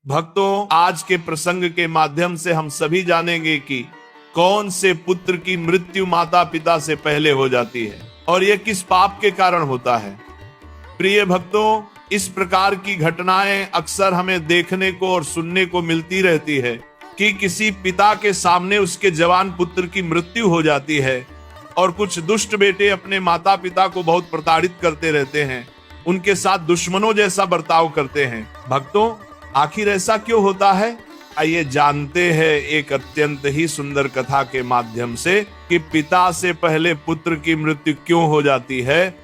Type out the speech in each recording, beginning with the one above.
भक्तों, आज के प्रसंग के माध्यम से हम सभी जानेंगे कि कौन से पुत्र की मृत्यु माता पिता से पहले हो जाती है और यह किस पाप के कारण होता है। प्रिय भक्तों, इस प्रकार की घटनाएं अक्सर हमें देखने को और सुनने को मिलती रहती है कि किसी पिता के सामने उसके जवान पुत्र की मृत्यु हो जाती है और कुछ दुष्ट बेटे अपने माता पिता को बहुत प्रताड़ित करते रहते हैं, उनके साथ दुश्मनों जैसा बर्ताव करते हैं। भक्तों, आखिर ऐसा क्यों होता है? आइए जानते हैं एक अत्यंत ही सुंदर कथा के माध्यम से कि पिता से पहले पुत्र की मृत्यु क्यों हो जाती है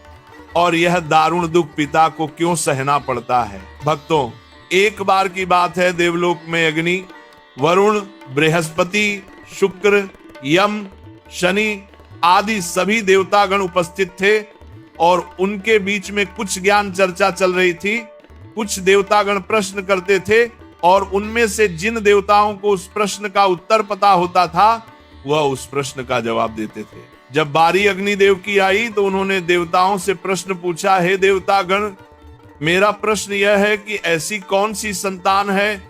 और यह दारुण दुख पिता को क्यों सहना पड़ता है। भक्तों, एक बार की बात है, देवलोक में अग्नि, वरुण, बृहस्पति, शुक्र, यम, शनि आदि सभी देवतागण उपस्थित थे और उनके बीच में कुछ ज्ञान चर्चा चल रही थी। कुछ देवतागण प्रश्न करते थे और उनमें से जिन देवताओं को उस प्रश्न का उत्तर पता होता था वह उस प्रश्न का जवाब देते थे। जब बारी अग्निदेव की आई तो उन्होंने देवताओं से प्रश्न पूछा, हे देवतागण, मेरा प्रश्न यह है कि ऐसी कौन सी संतान है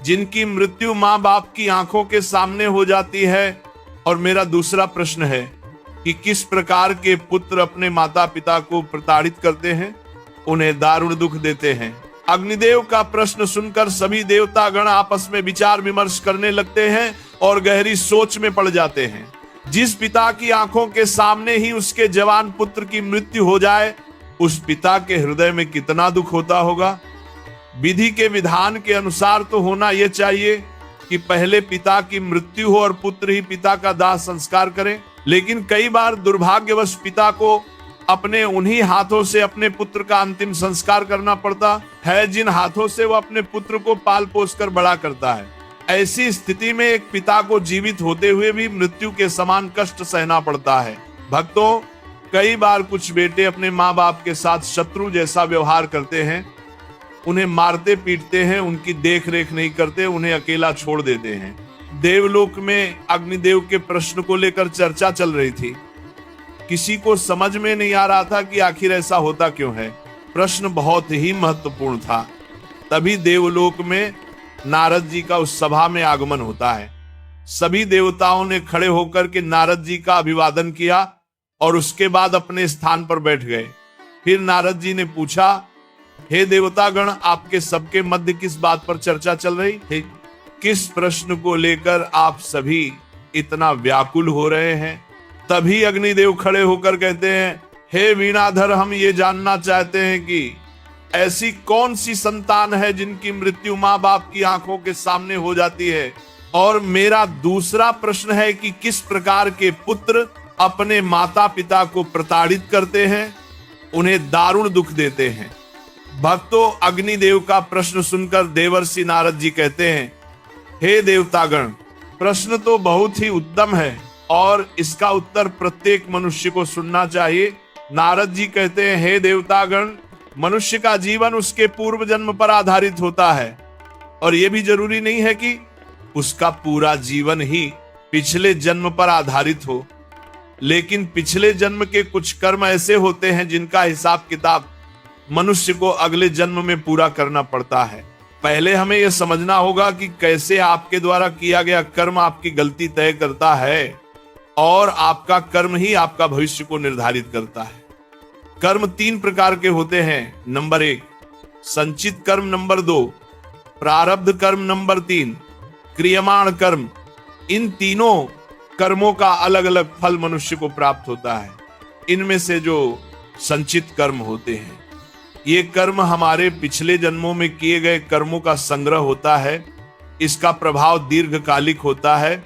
जिनकी मृत्यु माँ बाप की आंखों के सामने हो जाती है। और मेरा दूसरा प्रश्न है कि किस प्रकार के पुत्र अपने माता पिता को प्रताड़ित करते हैं, उन्हें दारुण दुख देते हैं। अग्निदेव का प्रश्न सुनकर सभी देवतागण आपस में विचार विमर्श करने लगते हैं और गहरी सोच में पड़ जाते हैं। जिस पिता की आंखों के सामने ही उसके जवान पुत्र की मृत्यु हो जाए, उस पिता के हृदय में कितना दुख होता होगा। विधि के विधान के अनुसार तो होना यह चाहिए कि पहले पिता की मृत्यु हो और पुत्र ही पिता का दाह संस्कार करे, लेकिन कई बार दुर्भाग्यवश पिता को अपने उन्हीं हाथों से अपने पुत्र का अंतिम संस्कार करना पड़ता है जिन हाथों से वह अपने पुत्र को पाल पोस कर बड़ा करता है। ऐसी स्थिति में एक पिता को जीवित होते हुए भी मृत्यु के समान कष्ट सहना पड़ता है। भक्तों, कई बार कुछ बेटे अपने माँ बाप के साथ शत्रु जैसा व्यवहार करते हैं, उन्हें मारते पीटते हैं, उनकी देख रेख नहीं करते, उन्हें अकेला छोड़ देते हैं। देवलोक में अग्निदेव के प्रश्न को लेकर चर्चा चल रही थी। किसी को समझ में नहीं आ रहा था कि आखिर ऐसा होता क्यों है। प्रश्न बहुत ही महत्वपूर्ण था। तभी देवलोक में नारद जी का उस सभा में आगमन होता है। सभी देवताओं ने खड़े होकर के नारद जी का अभिवादन किया और उसके बाद अपने स्थान पर बैठ गए। फिर नारद जी ने पूछा, हे देवतागण, आपके सबके मध्य किस बात पर चर्चा चल रही है? किस प्रश्न को लेकर आप सभी इतना व्याकुल हो रहे हैं? तभी अग्निदेव खड़े होकर कहते हैं, हे वीणाधर, हम ये जानना चाहते हैं कि ऐसी कौन सी संतान है जिनकी मृत्यु माँ बाप की आंखों के सामने हो जाती है। और मेरा दूसरा प्रश्न है कि किस प्रकार के पुत्र अपने माता पिता को प्रताड़ित करते हैं, उन्हें दारुण दुख देते हैं। भक्तों, अग्निदेव का प्रश्न सुनकर देवर्षि नारद जी कहते हैं, हे देवतागण, प्रश्न तो बहुत ही उत्तम है और इसका उत्तर प्रत्येक मनुष्य को सुनना चाहिए। नारद जी कहते हैं, हे देवतागण, मनुष्य का जीवन उसके पूर्व जन्म पर आधारित होता है और यह भी जरूरी नहीं है कि उसका पूरा जीवन ही पिछले जन्म पर आधारित हो, लेकिन पिछले जन्म के कुछ कर्म ऐसे होते हैं जिनका हिसाब किताब मनुष्य को अगले जन्म में पूरा करना पड़ता है। पहले हमें यह समझना होगा कि कैसे आपके द्वारा किया गया कर्म आपकी गलती तय करता है और आपका कर्म ही आपका भविष्य को निर्धारित करता है। कर्म 3 प्रकार के होते हैं। नंबर 1 संचित कर्म, नंबर 2 प्रारब्ध कर्म, नंबर 3 क्रियमाण कर्म। इन तीनों कर्मों का अलग अलग फल मनुष्य को प्राप्त होता है। इनमें से जो संचित कर्म होते हैं, ये कर्म हमारे पिछले जन्मों में किए गए कर्मों का संग्रह होता है। इसका प्रभाव दीर्घकालिक होता है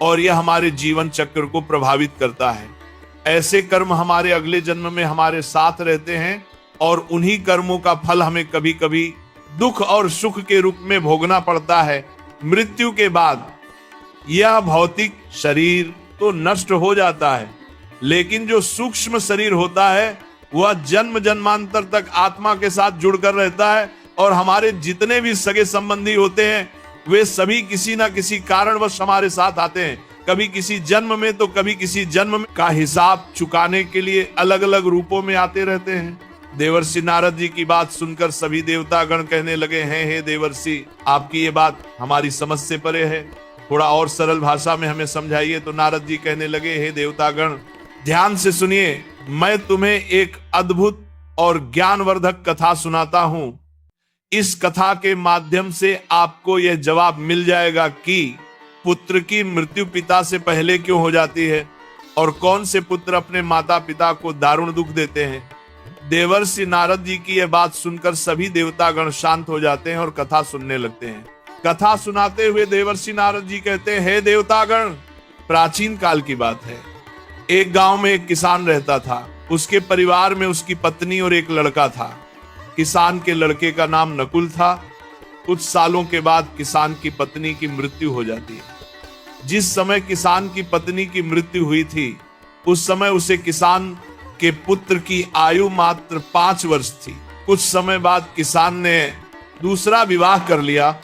और यह हमारे जीवन चक्र को प्रभावित करता है। ऐसे कर्म हमारे अगले जन्म में हमारे साथ रहते हैं और उन्हीं कर्मों का फल हमें कभी कभी दुख और सुख के रूप में भोगना पड़ता है। मृत्यु के बाद यह भौतिक शरीर तो नष्ट हो जाता है, लेकिन जो सूक्ष्म शरीर होता है वह जन्म जन्मांतर तक आत्मा के साथ जुड़कर रहता है और हमारे जितने भी सगे संबंधी होते हैं वे सभी किसी ना किसी कारणवश हमारे साथ आते हैं। कभी किसी जन्म में तो कभी किसी जन्म का हिसाब चुकाने के लिए अलग अलग रूपों में आते रहते हैं। देवर्षि नारद जी की बात सुनकर सभी देवतागण कहने लगे हैं, हे देवर्षि, आपकी ये बात हमारी समझ से परे है, थोड़ा और सरल भाषा में हमें समझाइए। तो नारद जी कहने लगे, हे देवतागण, ध्यान से सुनिए, मैं तुम्हें एक अद्भुत और ज्ञानवर्धक कथा सुनाता हूं। इस कथा के माध्यम से आपको यह जवाब मिल जाएगा कि पुत्र की मृत्यु पिता से पहले क्यों हो जाती है और कौन से पुत्र अपने माता पिता को दारुण दुख देते हैं। देवर्षि नारद जी की यह बात सुनकर सभी देवतागण शांत हो जाते हैं और कथा सुनने लगते हैं। कथा सुनाते हुए देवर्षि नारद जी कहते हैं, हे देवतागण, प्राचीन काल की बात है। एक गांव में एक किसान रहता था। उसके परिवार में उसकी पत्नी और एक लड़का था। किसान के लड़के का नाम नकुल था। कुछ सालों के बाद किसान की पत्नी की मृत्यु हो जाती है। जिस समय किसान की पत्नी की मृत्यु हुई थी, उस समय उसे किसान के पुत्र की आयु मात्र 5 वर्ष थी। कुछ समय बाद किसान ने दूसरा विवाह कर लिया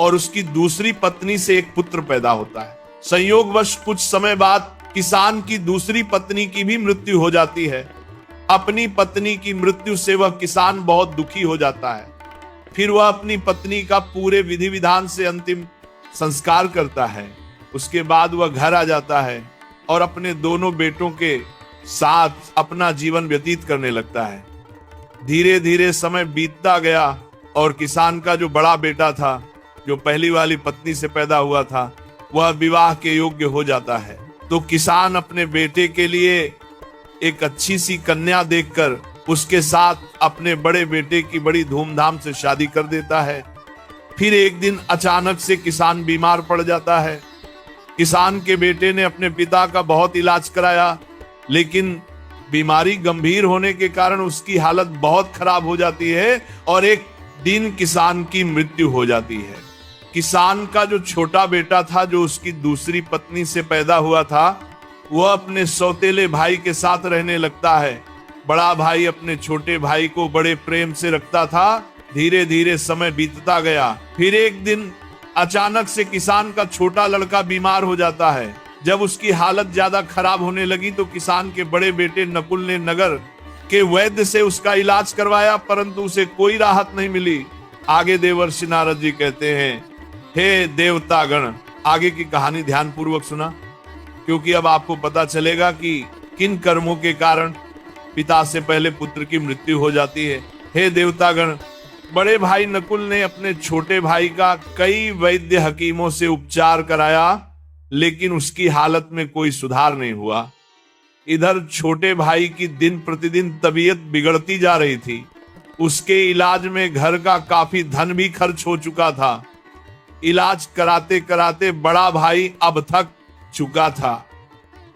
और उसकी दूसरी पत्नी से एक पुत्र पैदा होता है। संयोगवश कुछ समय बाद किसान की दूसरी पत्नी की भी मृत्यु हो जाती है। अपनी पत्नी की मृत्यु से वह किसान बहुत दुखी हो जाता है। फिर वह अपनी पत्नी का पूरे विधि विधान से अंतिम संस्कार करता है। उसके बाद वह घर आ जाता है और अपने दोनों बेटों के साथ अपना जीवन व्यतीत करने लगता है। धीरे धीरे समय बीतता गया और किसान का जो बड़ा बेटा था, जो पहली वाली पत्नी से पैदा हुआ था, वह विवाह के योग्य हो जाता है। तो किसान अपने बेटे के लिए एक अच्छी सी कन्या देखकर उसके साथ अपने बड़े बेटे की बड़ी धूमधाम से शादी कर देता है। फिर एक दिन अचानक से किसान बीमार पड़ जाता है। किसान के बेटे ने अपने पिता का बहुत इलाज कराया, लेकिन बीमारी गंभीर होने के कारण उसकी हालत बहुत खराब हो जाती है और एक दिन किसान की मृत्यु हो जाती है। किसान का जो छोटा बेटा था, जो उसकी दूसरी पत्नी से पैदा हुआ था, वह अपने सौतेले भाई के साथ रहने लगता है। बड़ा भाई अपने छोटे भाई को बड़े प्रेम से रखता था। धीरे धीरे समय बीतता गया। फिर एक दिन अचानक से किसान का छोटा लड़का बीमार हो जाता है। जब उसकी हालत ज्यादा खराब होने लगी तो किसान के बड़े बेटे नकुल ने नगर के वैद्य से उसका इलाज करवाया, परंतु उसे कोई राहत नहीं मिली। आगे देवर्षि नारद जी कहते हैं, हे देवतागण, आगे की कहानी ध्यान पूर्वक सुना, क्योंकि अब आपको पता चलेगा कि किन कर्मों के कारण पिता से पहले पुत्र की मृत्यु हो जाती है। हे देवतागण, बड़े भाई नकुल ने अपने छोटे भाई का कई वैद्य हकीमों से उपचार कराया, लेकिन उसकी हालत में कोई सुधार नहीं हुआ। इधर छोटे भाई की दिन प्रतिदिन तबीयत बिगड़ती जा रही थी। उसके इलाज में घर का काफी धन भी खर्च हो चुका था। इलाज कराते कराते बड़ा भाई अब थक चुका था।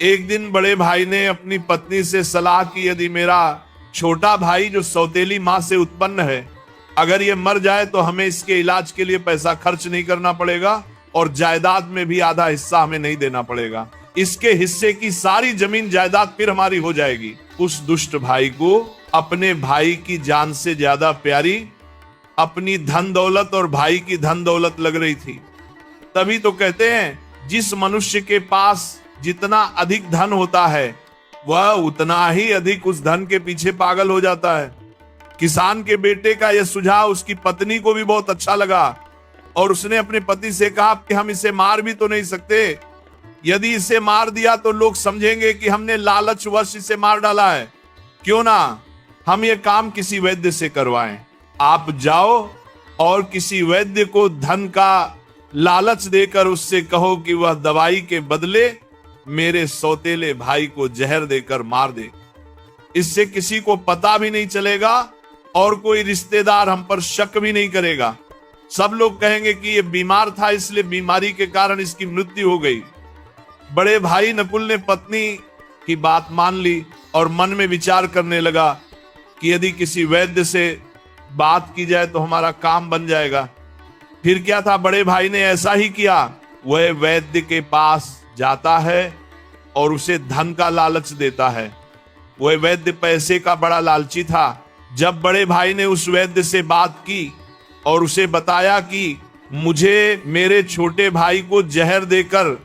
एक दिन बड़े भाई ने अपनी पत्नी से सलाह की, यदि मेरा छोटा भाई जो सौतेली माँ से उत्पन्न है, अगर ये मर जाए तो हमें इसके इलाज के लिए पैसा खर्च नहीं करना पड़ेगा और जायदाद में भी आधा हिस्सा हमें नहीं देना पड़ेगा। इसके हिस्से की सारी जमीन जायदाद फिर हमारी हो जाएगी। उस दुष्ट भाई को अपने भाई की जान से ज्यादा प्यारी अपनी धन दौलत और भाई की धन दौलत लग रही थी। तभी तो कहते हैं, जिस मनुष्य के पास जितना अधिक धन होता है, वह उतना ही अधिक उस धन के पीछे पागल हो जाता है। किसान के बेटे का यह सुझाव उसकी पत्नी को भी बहुत अच्छा लगा और उसने अपने पति से कहा कि हम इसे मार भी तो नहीं सकते। यदि इसे मार दिया तो लोग समझेंगे कि हमने लालचवश इसे मार डाला है। क्यों ना हम ये काम किसी वैद्य से करवाएं। आप जाओ और किसी वैद्य को धन का लालच देकर उससे कहो कि वह दवाई के बदले मेरे सौतेले भाई को जहर देकर मार दे। इससे किसी को पता भी नहीं चलेगा और कोई रिश्तेदार हम पर शक भी नहीं करेगा। सब लोग कहेंगे कि ये बीमार था, इसलिए बीमारी के कारण इसकी मृत्यु हो गई। बड़े भाई नकुल ने पत्नी की बात मान ली और मन में विचार करने लगा कि यदि किसी वैद्य से बात की जाए तो हमारा काम बन जाएगा। फिर क्या था, बड़े भाई ने ऐसा ही किया। वह वैद्य के पास जाता है और उसे धन का लालच देता है। वह वैद्य पैसे का बड़ा लालची था। जब बड़े भाई ने उस वैद्य से बात की और उसे बताया कि मुझे मेरे छोटे भाई को जहर देकर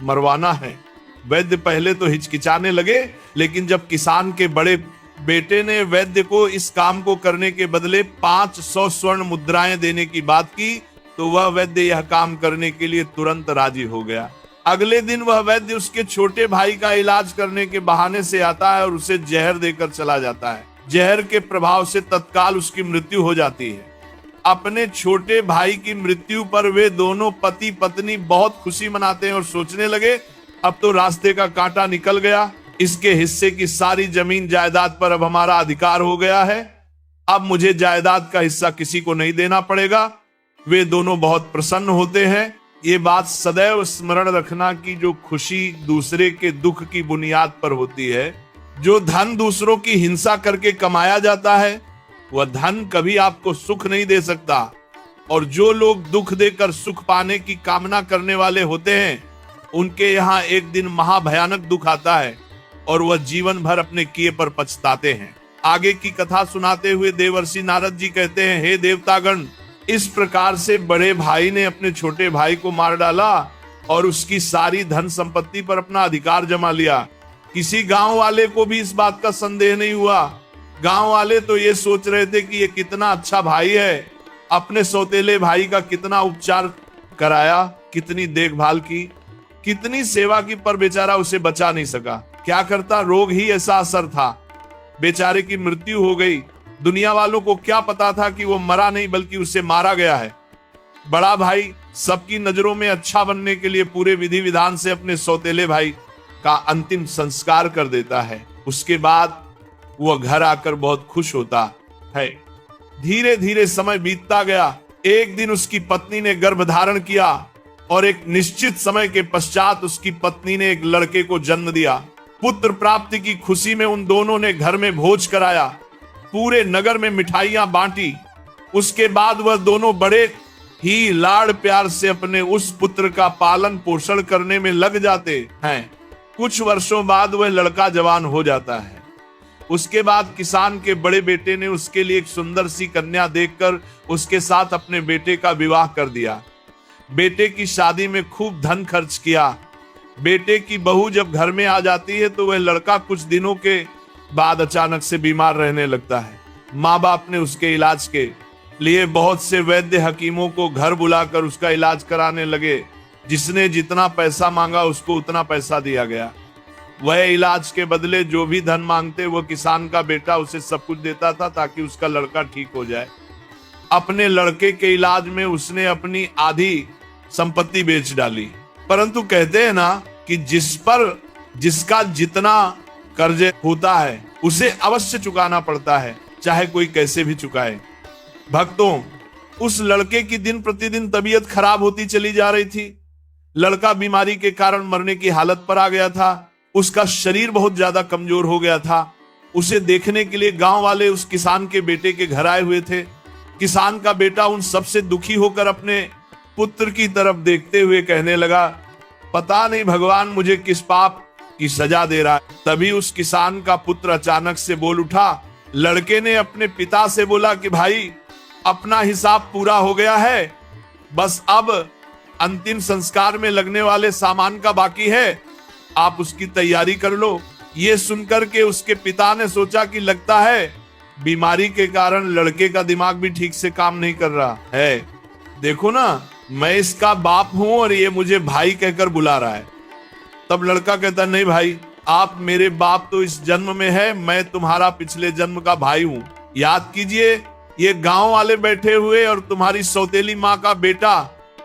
मरवाना है, वैद्य पहले तो हिचकिचाने लगे, लेकिन जब किसान के बड़े बेटे ने वैद्य को इस काम को करने के बदले 500 स्वर्ण मुद्राएं देने की बात की, तो वह वैद्य यह काम करने के लिए तुरंत राजी हो गया। अगले दिन वह वैद्य उसके छोटे भाई का इलाज करने के बहाने से आता है और उसे जहर देकर चला जाता है। जहर के प्रभाव से तत्काल उसकी मृत्यु हो जाती है। अपने छोटे भाई की मृत्यु पर वे दोनों पति पत्नी बहुत खुशी मनाते हैं और सोचने लगे, अब तो रास्ते का कांटा निकल गया, इसके हिस्से की सारी जमीन जायदाद पर अब हमारा अधिकार हो गया है, अब मुझे जायदाद का हिस्सा किसी को नहीं देना पड़ेगा। वे दोनों बहुत प्रसन्न होते हैं। ये बात सदैव स्मरण रखना कि जो खुशी दूसरे के दुख की बुनियाद पर होती है, जो धन दूसरों की हिंसा करके कमाया जाता है, वह धन कभी आपको सुख नहीं दे सकता। और जो लोग दुख देकर सुख पाने की कामना करने वाले होते हैं, उनके यहाँ एक दिन महाभयानक दुख आता है और वह जीवन भर अपने किए पर पछताते हैं। आगे की कथा सुनाते हुए देवर्षि नारद जी कहते हैं, हे देवतागण, इस प्रकार से बड़े भाई ने अपने छोटे भाई को मार डाला और उसकी सारी धन संपत्ति पर अपना अधिकार जमा लिया। किसी गांव वाले को भी इस बात का संदेह नहीं हुआ। गांव वाले तो ये सोच रहे थे कि ये कितना अच्छा भाई है, अपने सौतेले भाई का कितना उपचार कराया, कितनी देखभाल की, कितनी सेवा की, पर बेचारा उसे बचा नहीं सका। क्या करता, रोग ही ऐसा असर था, बेचारे की मृत्यु हो गई। दुनिया वालों को क्या पता था कि वो मरा नहीं बल्कि उसे मारा गया है। बड़ा भाई सबकी नजरों में अच्छा बनने के लिए पूरे विधि विधान से अपने सौतेले भाई का अंतिम संस्कार कर देता है। उसके बाद वह घर आकर बहुत खुश होता है। धीरे धीरे समय बीतता गया। एक दिन उसकी पत्नी ने गर्भ धारण किया और एक निश्चित समय के पश्चात उसकी पत्नी ने एक लड़के को जन्म दिया। पुत्र प्राप्ति की खुशी में उन दोनों ने घर में भोज कराया, पूरे नगर में मिठाइयां बांटी। उसके बाद वह दोनों बड़े ही लाड़ प्यार से अपने उस पुत्र का पालन पोषण करने में लग जाते हैं। कुछ वर्षों बाद वह लड़का जवान हो जाता है। उसके बाद किसान के बड़े बेटे ने उसके लिए एक सुंदर सी कन्या देखकर उसके साथ अपने बेटे का विवाह कर दिया। बेटे की शादी में खूब धन खर्च किया। बेटे की बहू जब घर में आ जाती है तो वह लड़का कुछ दिनों के बाद अचानक से बीमार रहने लगता है। माँ बाप ने उसके इलाज के लिए बहुत से वैद्य हकीमों को घर बुलाकर उसका इलाज कराने लगे। जिसने जितना पैसा मांगा उसको उतना पैसा दिया गया। वह इलाज के बदले जो भी धन मांगते वह किसान का बेटा उसे सब कुछ देता था ताकि उसका लड़का ठीक हो जाए। अपने लड़के के इलाज में उसने अपनी आधी संपत्ति बेच डाली। परंतु कहते हैं ना कि जिस पर जिसका जितना कर्ज होता है उसे अवश्य चुकाना पड़ता है, चाहे कोई कैसे भी चुकाए। भक्तों, उस लड़के की दिन प्रतिदिन तबीयत खराब होती चली जा रही थी। लड़का बीमारी के कारण मरने की हालत पर आ गया था। उसका शरीर बहुत ज्यादा कमजोर हो गया था। उसे देखने के लिए गांव वाले उस किसान के बेटे के घर आए हुए थे। किसान का बेटा उन सबसे दुखी होकर अपने पुत्र की तरफ देखते हुए कहने लगा, पता नहीं भगवान मुझे किस पाप की सजा दे रहा है। तभी उस किसान का पुत्र अचानक से बोल उठा। लड़के ने अपने पिता से बोला कि भाई, अपना हिसाब पूरा हो गया है, बस अब अंतिम संस्कार में लगने वाले सामान का बाकी है, आप उसकी तैयारी कर लो। ये सुनकर के उसके पिता ने सोचा कि लगता है बीमारी के कारण लड़के का दिमाग भी ठीक से काम नहीं कर रहा है। देखो ना, मैं इसका बाप हूं और ये मुझे भाई कहकर बुला रहा है। तब लड़का कहता, नहीं भाई, आप मेरे बाप तो इस जन्म में है, मैं तुम्हारा पिछले जन्म का भाई हूं। याद कीजिए, ये गांव वाले बैठे हुए और तुम्हारी सौतेली माँ का बेटा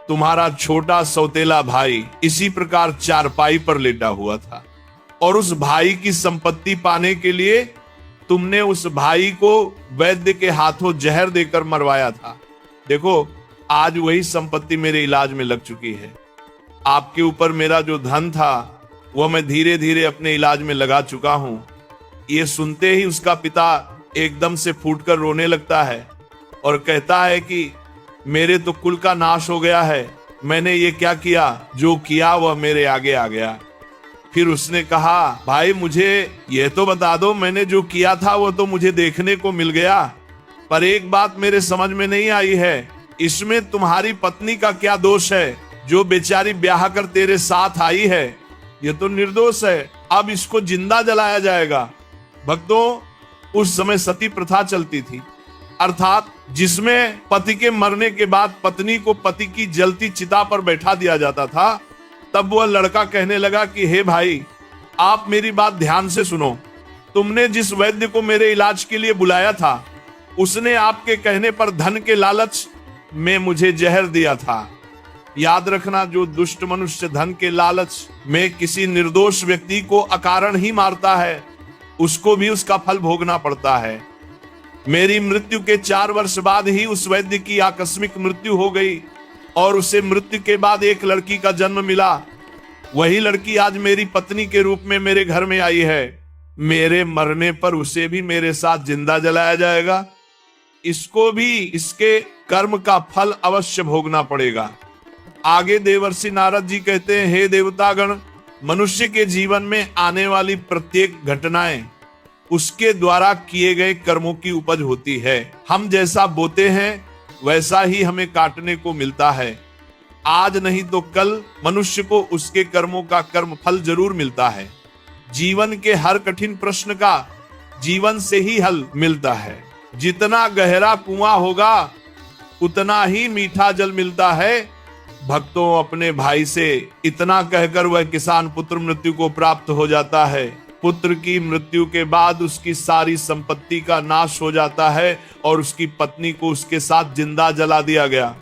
तुम्हारा छोटा सौतेला भाई इसी प्रकार चारपाई पर लेटा हुआ था। और उस भाई की संपत्ति पाने के लिए तुमने उस भाई को वैद्य के हाथों जहर देकर मरवाया था। देखो, आज वही संपत्ति मेरे इलाज में लग चुकी है। आपके ऊपर मेरा जो धन था वह मैं धीरे धीरे अपने इलाज में लगा चुका हूं। ये सुनते ही उसका पिता एकदम से फूटकर रोने लगता है और कहता है कि मेरे तो कुल का नाश हो गया है, मैंने ये क्या किया, जो किया वह मेरे आगे आ गया। फिर उसने कहा, भाई मुझे ये तो बता दो, मैंने जो किया था वो तो मुझे देखने को मिल गया, पर एक बात मेरे समझ में नहीं आई है, इसमें तुम्हारी पत्नी का क्या दोष है जो बेचारी ब्याह कर तेरे साथ आई है? ये तो निर्दोष है, अब इसको जिंदा जलाया जाएगा। भक्तों, उस समय सती प्रथा चलती थी, अर्थात जिसमें पति के मरने के बाद पत्नी को पति की जलती चिता पर बैठा दिया जाता था। तब वह लड़का कहने लगा कि हे भाई, आप मेरी बात ध्यान से सुनो। तुमने जिस वैद्य को मेरे इलाज के लिए बुलाया था, उसने आपके कहने पर धन के लालच में मुझे जहर दिया था। याद रखना, जो दुष्ट मनुष्य धन के लालच में किसी निर्दोष व्यक्ति को अकारण ही मारता है, उसको भी उसका फल भोगना पड़ता है। मेरी मृत्यु के 4 वर्ष बाद ही उस वैद्य की आकस्मिक मृत्यु हो गई और उसे मृत्यु के बाद एक लड़की का जन्म मिला। वही लड़की आज मेरी पत्नी के रूप में मेरे घर में आई है। मेरे मरने पर उसे भी मेरे साथ जिंदा जलाया जाएगा। इसको भी इसके कर्म का फल अवश्य भोगना पड़ेगा। आगे देवर्षि नारद जी कहते हैं, हे देवतागण, मनुष्य के जीवन में आने वाली प्रत्येक घटनाएं उसके द्वारा किए गए कर्मों की उपज होती है। हम जैसा बोते हैं वैसा ही हमें काटने को मिलता है। आज नहीं तो कल मनुष्य को उसके कर्मों का कर्म फल जरूर मिलता है। जीवन के हर कठिन प्रश्न का जीवन से ही हल मिलता है। जितना गहरा कुआं होगा उतना ही मीठा जल मिलता है। भक्तों, अपने भाई से इतना कहकर वह किसान पुत्र मृत्यु को प्राप्त हो जाता है। पुत्र की मृत्यु के बाद उसकी सारी संपत्ति का नाश हो जाता है और उसकी पत्नी को उसके साथ जिंदा जला दिया गया।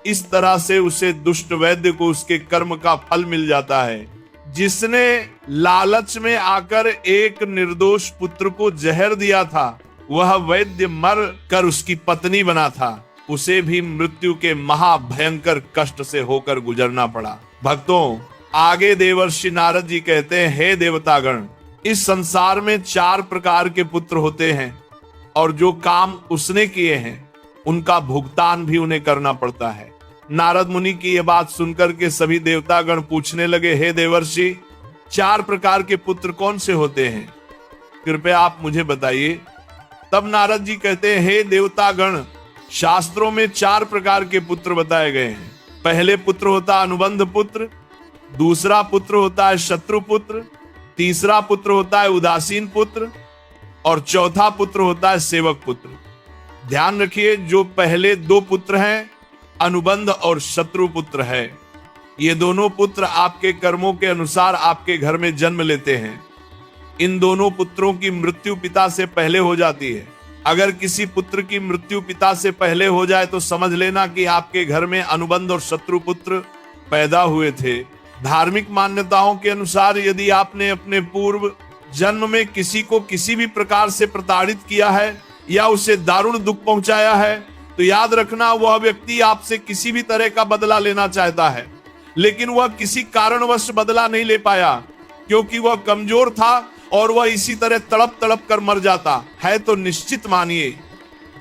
इस तरह से उसे दुष्ट वैद्य को उसके कर्म का फल मिल जाता है। जिसने लालच में आकर एक निर्दोष पुत्र को जहर दिया था, वह वैद्य मर कर उसकी पत्नी बना था। उसे भी मृत्यु के महाभयंकर कष्ट से होकर गुजरना पड़ा। भक्तों, आगे देवर्षि नारद जी कहते हैं, हे देवतागण, इस संसार में 4 प्रकार के पुत्र होते हैं और जो काम उसने किए हैं उनका भुगतान भी उन्हें करना पड़ता है। नारद मुनि की यह बात सुनकर के सभी देवतागण पूछने लगे, हे देवर्षि, 4 प्रकार के पुत्र कौन से होते हैं? कृपया आप मुझे बताइए। तब नारद जी कहते हैं, हे देवतागण, शास्त्रों में 4 प्रकार के पुत्र बताए गए हैं। पहले पुत्र होता है अनुबंध पुत्र, दूसरा पुत्र होता है शत्रु पुत्र, तीसरा पुत्र होता है उदासीन पुत्र और चौथा पुत्र होता है सेवक पुत्र। ध्यान रखिए, जो पहले 2 पुत्र हैं, अनुबंध और शत्रु पुत्र है, ये दोनों पुत्र आपके कर्मों के अनुसार आपके घर में जन्म लेते हैं। इन दोनों पुत्रों की मृत्यु पिता से पहले हो जाती है। अगर किसी पुत्र की मृत्यु पिता से पहले हो जाए तो समझ लेना कि आपके घर में अनुबंध और शत्रु पुत्र पैदा हुए थे। धार्मिक मान्यताओं के अनुसार यदि आपने अपने पूर्व जन्म में किसी को किसी भी प्रकार से प्रताड़ित किया है या उसे दारुण दुख पहुंचाया है, तो याद रखना, वह व्यक्ति आपसे किसी भी तरह का बदला लेना चाहता है, लेकिन वह किसी कारणवश बदला नहीं ले पाया क्योंकि वह कमजोर था और वह इसी तरह तड़प तड़प कर मर जाता है। तो निश्चित मानिए,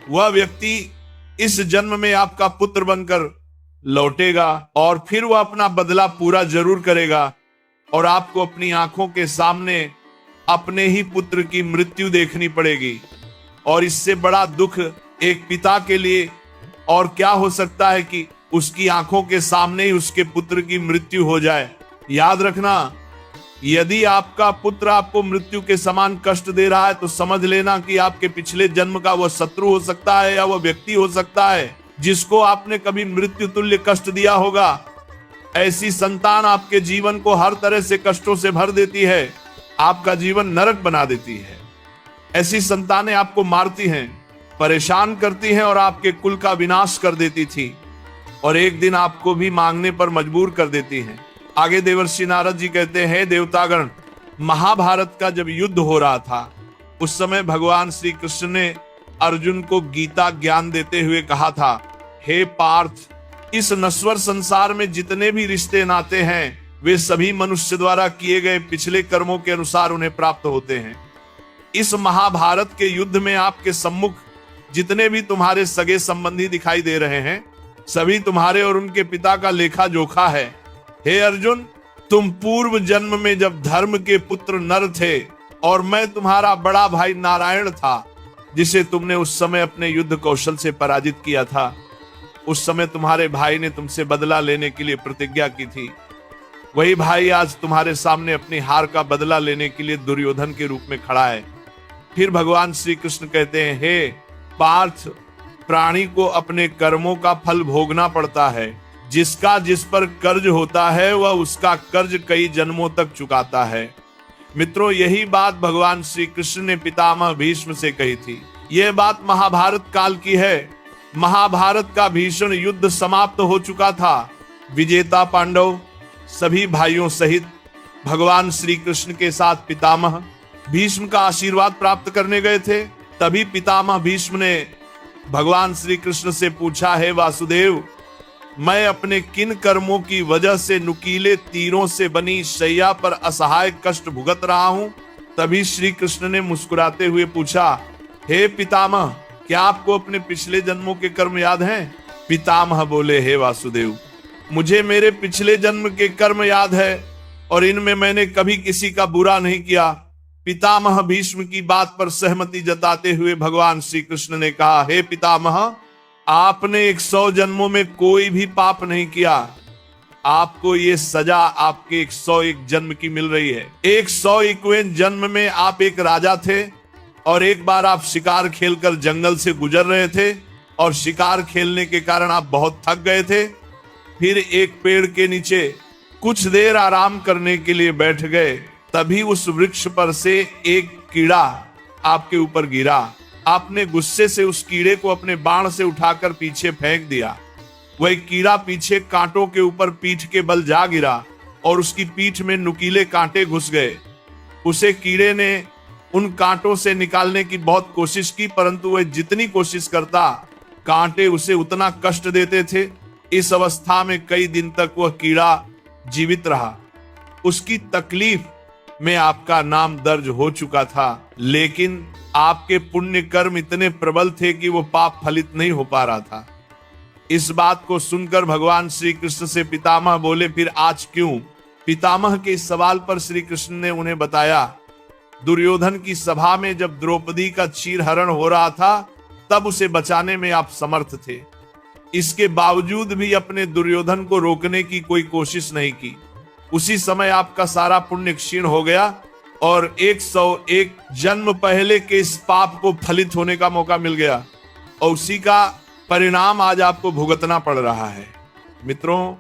वह व्यक्ति इस जन्म में आपका पुत्र बनकर लौटेगा और फिर वह अपना बदला पूरा जरूर करेगा और आपको अपनी आंखों के सामने अपने ही पुत्र की मृत्यु देखनी पड़ेगी। और इससे बड़ा दुख एक पिता के लिए और क्या हो सकता है कि उसकी आंखों के सामने ही उसके पुत्र की मृत्यु हो जाए। याद रखना, यदि आपका पुत्र आपको मृत्यु के समान कष्ट दे रहा है तो समझ लेना कि आपके पिछले जन्म का वह शत्रु हो सकता है या वह व्यक्ति हो सकता है जिसको आपने कभी मृत्यु तुल्य कष्ट दिया होगा। ऐसी संतान आपके जीवन को हर तरह से कष्टों से भर देती है, आपका जीवन नरक बना देती है। ऐसी संतानें आपको मारती हैं, परेशान करती हैं और आपके कुल का विनाश कर देती थी और एक दिन आपको भी मांगने पर मजबूर कर देती हैं। आगे देवर्षि नारद जी कहते हैं, देवतागण, महाभारत का जब युद्ध हो रहा था उस समय भगवान श्री कृष्ण ने अर्जुन को गीता ज्ञान देते हुए कहा था, हे पार्थ, इस नश्वर संसार में जितने भी रिश्ते नाते हैं वे सभी मनुष्य द्वारा किए गए पिछले कर्मों के अनुसार उन्हें प्राप्त होते हैं। इस महाभारत के युद्ध में आपके सम्मुख जितने भी तुम्हारे सगे संबंधी दिखाई दे रहे हैं, सभी तुम्हारे और उनके पिता का लेखा जोखा है। हे अर्जुन, तुम पूर्व जन्म में जब धर्म के पुत्र नर थे और मैं तुम्हारा बड़ा भाई नारायण था जिसे तुमने उस समय अपने युद्ध कौशल से पराजित किया था, उस समय तुम्हारे भाई ने तुमसे बदला लेने के लिए प्रतिज्ञा की थी। वही भाई आज तुम्हारे सामने अपनी हार का बदला लेने के लिए दुर्योधन के रूप में खड़ा है। फिर भगवान श्री कृष्ण कहते हैं, हे पार्थ, प्राणी को अपने कर्मों का फल भोगना पड़ता है। जिसका जिस पर कर्ज होता है वह उसका कर्ज कई जन्मों तक चुकाता है। मित्रों, यही बात भगवान श्री कृष्ण ने पितामह भीष्म से कही थी। यह बात महाभारत काल की है। महाभारत का भीषण युद्ध समाप्त हो चुका था। विजेता पांडव सभी भाइयों सहित भगवान श्री कृष्ण के साथ पितामह भीष्म का आशीर्वाद प्राप्त करने गए थे। तभी पितामह भीष्म ने भगवान श्री कृष्ण से पूछा, हे वासुदेव, मैं अपने किन कर्मों की वजह से नुकीले तीरों से बनी शैया पर असहाय कष्ट भुगत रहा हूं? तभी श्री कृष्ण ने मुस्कुराते हुए पूछा, हे पितामह, क्या आपको अपने पिछले जन्मों के कर्म याद हैं? पितामह बोले, हे वासुदेव, मुझे मेरे पिछले जन्म के कर्म याद है और इनमें मैंने कभी किसी का बुरा नहीं किया। पितामह भीष्म की बात पर सहमति जताते हुए भगवान श्री कृष्ण ने कहा, हे पितामह, आपने 100 जन्मों में कोई भी पाप नहीं किया। आपको ये सजा आपके 101 जन्म की मिल रही है। 101वें जन्म में आप एक राजा थे और एक बार आप शिकार खेलकर जंगल से गुजर रहे थे और शिकार खेलने के कारण आप बहुत थक गए थे। फिर एक पेड़ के नीचे कुछ देर आराम करने के लिए बैठ गए। तभी उस वृक्ष पर से एक कीड़ा आपके ऊपर गिरा। आपने गुस्से से उस कीड़े को अपने बाण से उठाकर पीछे फेंक दिया। वह कीड़ा पीछे कांटों के ऊपर पीठ के बल जा गिरा और उसकी पीठ में नुकीले कांटे घुस गए। उसे कीड़े ने उन कांटों से निकालने की बहुत कोशिश की, परंतु वह जितनी कोशिश करता कांटे उसे उतना कष्ट देते थे। इस अवस्था में कई दिन तक वह कीड़ा जीवित रहा। उसकी तकलीफ में आपका नाम दर्ज हो चुका था, लेकिन आपके पुण्य कर्म इतने प्रबल थे कि वो पाप फलित नहीं हो पा रहा था। इस बात को सुनकर भगवान श्री कृष्ण से पितामह बोले, फिर आज क्यों? पितामह के इस सवाल पर श्री कृष्ण ने उन्हें बताया, दुर्योधन की सभा में जब द्रौपदी का चीरहरण हो रहा था तब उसे बचाने में आप समर्थ थे। इसके बावजूद भी अपने दुर्योधन को रोकने की कोई कोशिश नहीं की। उसी समय आपका सारा पुण्य क्षीण हो गया और 101 जन्म पहले के इस पाप को फलित होने का मौका मिल गया और उसी का परिणाम आज आपको भुगतना पड़ रहा है। मित्रों,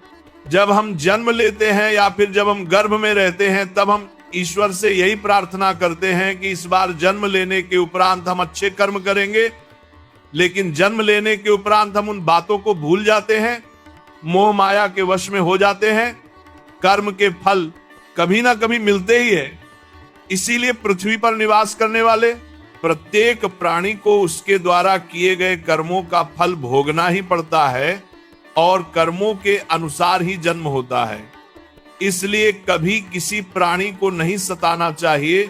जब हम जन्म लेते हैं या फिर जब हम गर्भ में रहते हैं तब हम ईश्वर से यही प्रार्थना करते हैं कि इस बार जन्म लेने के उपरांत हम अच्छे कर्म करेंगे, लेकिन जन्म लेने के उपरांत हम उन बातों को भूल जाते हैं, मोह माया के वश में हो जाते हैं। कर्म के फल कभी ना कभी मिलते ही है। इसीलिए पृथ्वी पर निवास करने वाले प्रत्येक प्राणी को उसके द्वारा किए गए कर्मों का फल भोगना ही पड़ता है और कर्मों के अनुसार ही जन्म होता है। इसलिए कभी किसी प्राणी को नहीं सताना चाहिए,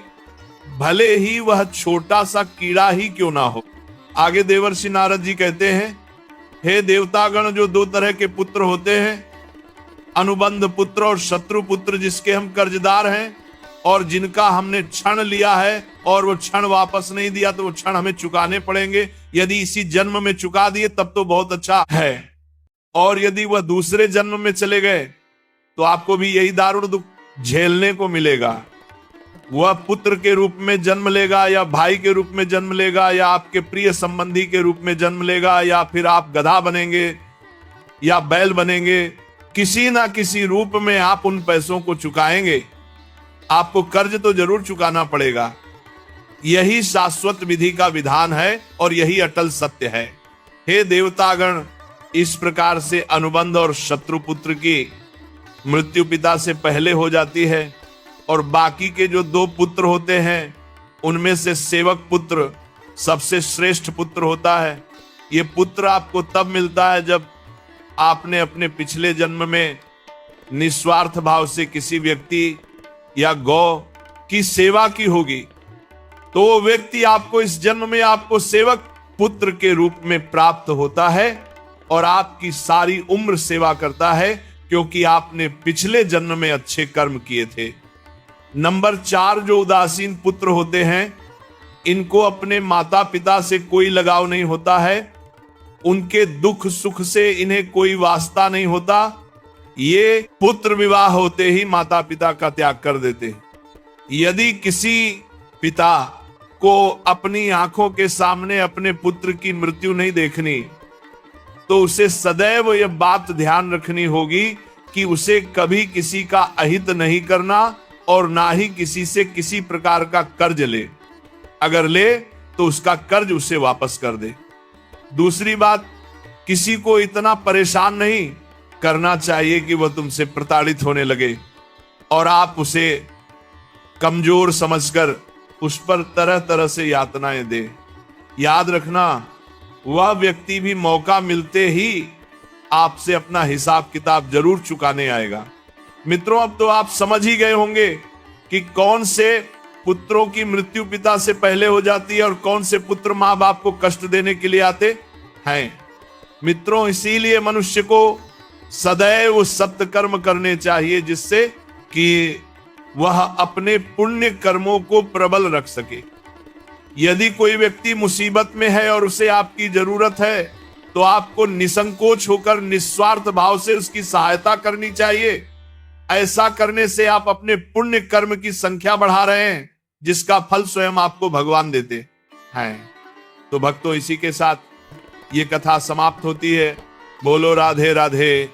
भले ही वह छोटा सा कीड़ा ही क्यों ना हो। आगे देवर्षि नारद जी कहते हैं, हे देवतागण, जो 2 तरह के पुत्र होते हैं, अनुबंध पुत्र और शत्रु पुत्र, जिसके हम कर्जदार हैं और जिनका हमने क्षण लिया है और वो क्षण वापस नहीं दिया तो वो क्षण हमें चुकाने पड़ेंगे। यदि इसी जन्म में चुका दिए तब तो बहुत अच्छा है, और यदि वह दूसरे जन्म में चले गए तो आपको भी यही दारुण दुख झेलने को मिलेगा। वह पुत्र के रूप में जन्म लेगा या भाई के रूप में जन्म लेगा या आपके प्रिय संबंधी के रूप में जन्म लेगा या फिर आप गधा बनेंगे या बैल बनेंगे। किसी ना किसी रूप में आप उन पैसों को चुकाएंगे। आपको कर्ज तो जरूर चुकाना पड़ेगा। यही शाश्वत विधि का विधान है और यही अटल सत्य है। हे देवतागण, इस प्रकार से अनुबंध और शत्रु पुत्र की मृत्यु पिता से पहले हो जाती है और बाकी के जो 2 पुत्र होते हैं उनमें से सेवक पुत्र सबसे श्रेष्ठ पुत्र होता है। ये पुत्र आपको तब मिलता है जब आपने अपने पिछले जन्म में निस्वार्थ भाव से किसी व्यक्ति या गौ की सेवा की होगी, तो वो व्यक्ति आपको इस जन्म में आपको सेवक पुत्र के रूप में प्राप्त होता है और आपकी सारी उम्र सेवा करता है, क्योंकि आपने पिछले जन्म में अच्छे कर्म किए थे। नंबर 4, जो उदासीन पुत्र होते हैं, इनको अपने माता पिता से कोई लगाव नहीं होता है, उनके दुख सुख से इन्हें कोई वास्ता नहीं होता। ये पुत्र विवाह होते ही माता पिता का त्याग कर देते हैं। यदि किसी पिता को अपनी आंखों के सामने अपने पुत्र की मृत्यु नहीं देखनी, तो उसे सदैव यह बात ध्यान रखनी होगी कि उसे कभी किसी का अहित नहीं करना और ना ही किसी से किसी प्रकार का कर्ज ले। अगर ले तो उसका कर्ज उसे वापस कर दे। दूसरी बात, किसी को इतना परेशान नहीं करना चाहिए कि वह तुमसे प्रताड़ित होने लगे और आप उसे कमजोर समझकर उस पर तरह तरह से यातनाएं दे। याद रखना, वह व्यक्ति भी मौका मिलते ही आपसे अपना हिसाब किताब जरूर चुकाने आएगा। मित्रों, अब तो आप समझ ही गए होंगे कि कौन से पुत्रों की मृत्यु पिता से पहले हो जाती है और कौन से पुत्र मां बाप को कष्ट देने के लिए आते हैं। मित्रों, इसीलिए मनुष्य को सदैव सत्य कर्म करने चाहिए, जिससे कि वह अपने पुण्य कर्मों को प्रबल रख सके। यदि कोई व्यक्ति मुसीबत में है और उसे आपकी जरूरत है, तो आपको निसंकोच होकर निस्वार्थ भाव से उसकी सहायता करनी चाहिए। ऐसा करने से आप अपने पुण्य कर्म की संख्या बढ़ा रहे हैं, जिसका फल स्वयं आपको भगवान देते हैं। तो भक्तों, इसी के साथ ये कथा समाप्त होती है। बोलो राधे राधे।